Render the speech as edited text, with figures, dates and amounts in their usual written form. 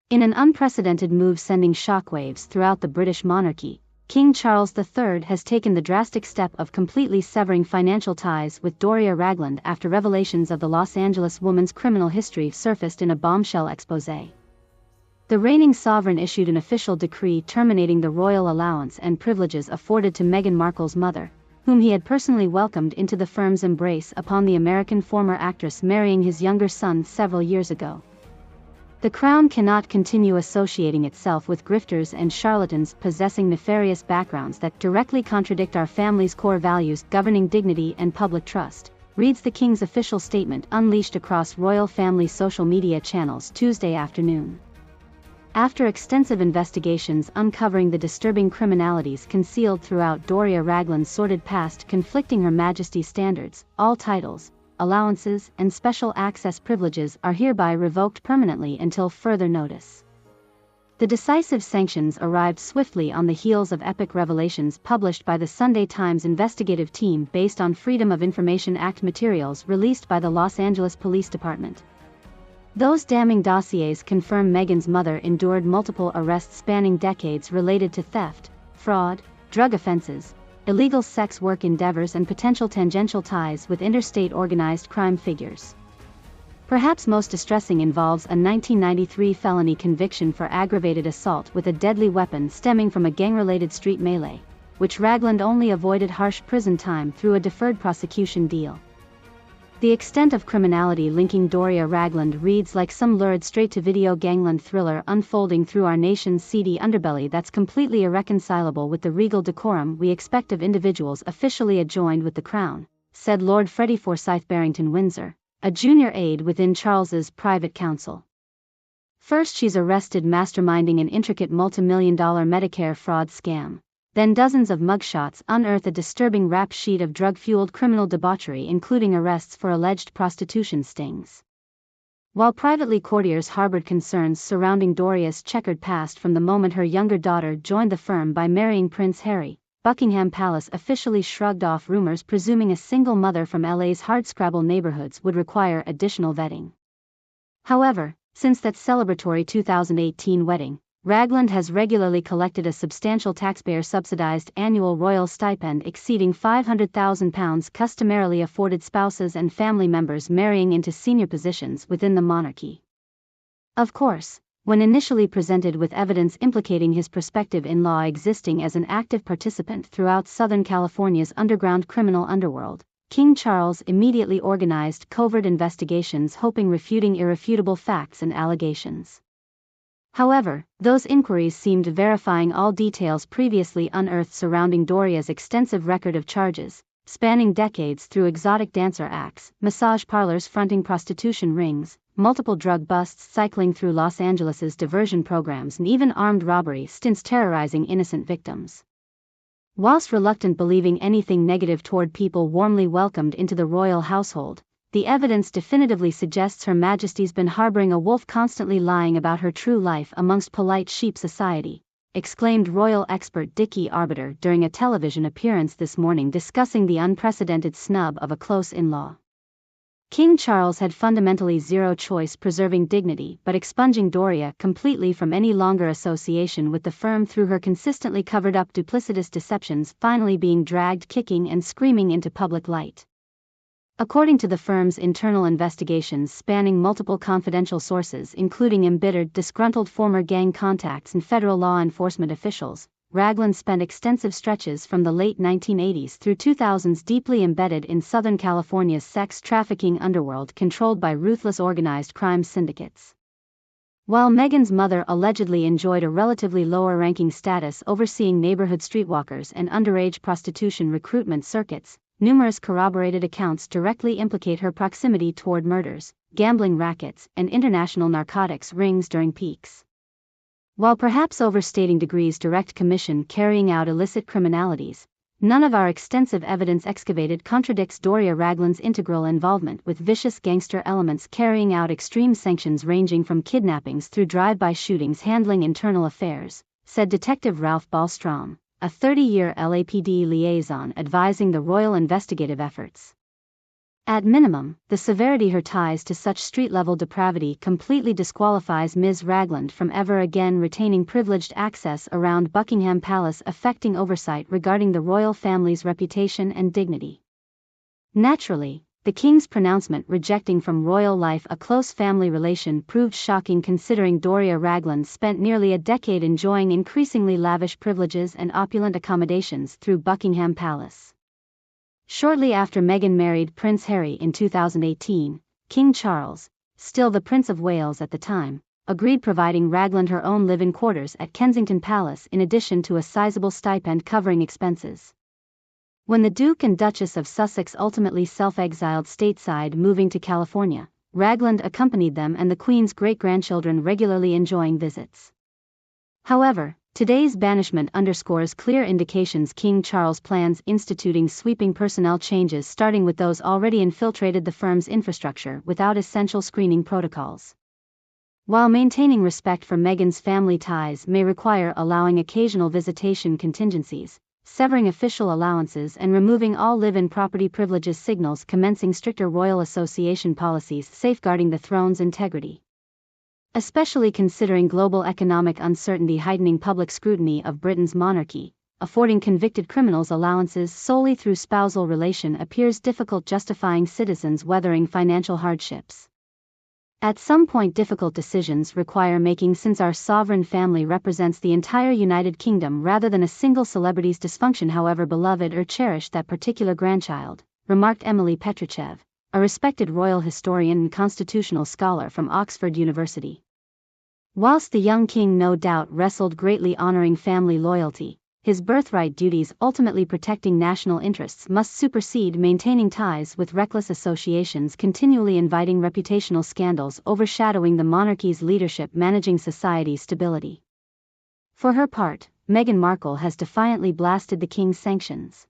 In an unprecedented move sending shockwaves throughout the British monarchy, King Charles III has taken the drastic step of completely severing financial ties with Doria Raglan after revelations of the Los Angeles woman's criminal history surfaced in a bombshell exposé. The reigning sovereign issued an official decree terminating the royal allowance and privileges afforded to Meghan Markle's mother, whom he had personally welcomed into the firm's embrace upon the American former actress marrying his younger son several years ago. The Crown cannot continue associating itself with grifters and charlatans possessing nefarious backgrounds that directly contradict our family's core values governing dignity and public trust, reads the King's official statement unleashed across royal family social media channels Tuesday afternoon. After extensive investigations uncovering the disturbing criminalities concealed throughout Doria Raglan's sordid past conflicting Her Majesty's standards, all titles, allowances, and special access privileges are hereby revoked permanently until further notice. The decisive sanctions arrived swiftly on the heels of epic revelations published by the Sunday Times investigative team based on Freedom of Information Act materials released by the Los Angeles Police Department. Those damning dossiers confirm Meghan's mother endured multiple arrests spanning decades related to theft, fraud, drug offenses, illegal sex work endeavors and potential tangential ties with interstate organized crime figures. Perhaps most distressing involves a 1993 felony conviction for aggravated assault with a deadly weapon stemming from a gang-related street melee, which Raglan only avoided harsh prison time through a deferred prosecution deal. The extent of criminality linking Doria Raglan reads like some lurid straight-to-video gangland thriller unfolding through our nation's seedy underbelly that's completely irreconcilable with the regal decorum we expect of individuals officially adjoined with the Crown, said Lord Freddie Forsyth Barrington-Windsor, a junior aide within Charles's private counsel. First she's arrested masterminding an intricate multi-million-dollar Medicare fraud scam. Then dozens of mugshots unearth a disturbing rap sheet of drug-fueled criminal debauchery including arrests for alleged prostitution stings. While privately courtiers harbored concerns surrounding Doria's checkered past from the moment her younger daughter joined the firm by marrying Prince Harry, Buckingham Palace officially shrugged off rumors presuming a single mother from LA's hardscrabble neighborhoods would require additional vetting. However, since that celebratory 2018 wedding, Raglan has regularly collected a substantial taxpayer-subsidized annual royal stipend exceeding £500,000 customarily afforded spouses and family members marrying into senior positions within the monarchy. Of course, when initially presented with evidence implicating his prospective in-law existing as an active participant throughout Southern California's underground criminal underworld, King Charles immediately organized covert investigations hoping refuting irrefutable facts and allegations. However, those inquiries seemed verifying all details previously unearthed surrounding Doria's extensive record of charges, spanning decades through exotic dancer acts, massage parlors fronting prostitution rings, multiple drug busts cycling through Los Angeles's diversion programs and even armed robbery stints terrorizing innocent victims. Whilst reluctant believing anything negative toward people warmly welcomed into the royal household, the evidence definitively suggests Her Majesty's been harboring a wolf constantly lying about her true life amongst polite sheep society, exclaimed royal expert Dickie Arbiter during a television appearance this morning discussing the unprecedented snub of a close in-law. King Charles had fundamentally zero choice preserving dignity but expunging Doria completely from any longer association with the firm through her consistently covered-up duplicitous deceptions finally being dragged kicking and screaming into public light. According to the firm's internal investigations spanning multiple confidential sources including embittered, disgruntled former gang contacts and federal law enforcement officials, Raglan spent extensive stretches from the late 1980s through 2000s deeply embedded in Southern California's sex trafficking underworld controlled by ruthless organized crime syndicates. While Meghan's mother allegedly enjoyed a relatively lower-ranking status overseeing neighborhood streetwalkers and underage prostitution recruitment circuits, numerous corroborated accounts directly implicate her proximity toward murders, gambling rackets, and international narcotics rings during peaks. While perhaps overstating Degree's direct commission carrying out illicit criminalities, none of our extensive evidence excavated contradicts Doria Raglan's integral involvement with vicious gangster elements carrying out extreme sanctions ranging from kidnappings through drive-by shootings handling internal affairs, said Detective Ralph Ballstrom, a 30-year LAPD liaison advising the royal investigative efforts. At minimum, the severity her ties to such street-level depravity completely disqualifies Ms. Raglan from ever again retaining privileged access around Buckingham Palace, affecting oversight regarding the royal family's reputation and dignity. Naturally, the King's pronouncement rejecting from royal life a close family relation proved shocking, considering Doria Raglan spent nearly a decade enjoying increasingly lavish privileges and opulent accommodations through Buckingham Palace. Shortly after Meghan married Prince Harry in 2018, King Charles, still the Prince of Wales at the time, agreed providing Raglan her own live-in quarters at Kensington Palace in addition to a sizable stipend covering expenses. When the Duke and Duchess of Sussex ultimately self-exiled stateside, moving to California, Raglan accompanied them and the Queen's great-grandchildren, regularly enjoying visits. However, today's banishment underscores clear indications King Charles plans instituting sweeping personnel changes, starting with those already infiltrated the firm's infrastructure without essential screening protocols. While maintaining respect for Meghan's family ties may require allowing occasional visitation contingencies, severing official allowances and removing all live-in property privileges signals commencing stricter royal association policies safeguarding the throne's integrity. Especially considering global economic uncertainty heightening public scrutiny of Britain's monarchy, affording convicted criminals allowances solely through spousal relation appears difficult, justifying citizens weathering financial hardships. At some point, difficult decisions require making, since our sovereign family represents the entire United Kingdom rather than a single celebrity's dysfunction, however beloved or cherished that particular grandchild, remarked Emily Petrichev, a respected royal historian and constitutional scholar from Oxford University. Whilst the young king no doubt wrestled greatly honoring family loyalty, his birthright duties ultimately protecting national interests must supersede maintaining ties with reckless associations, continually inviting reputational scandals overshadowing the monarchy's leadership managing society's stability. For her part, Meghan Markle has defiantly blasted the king's sanctions.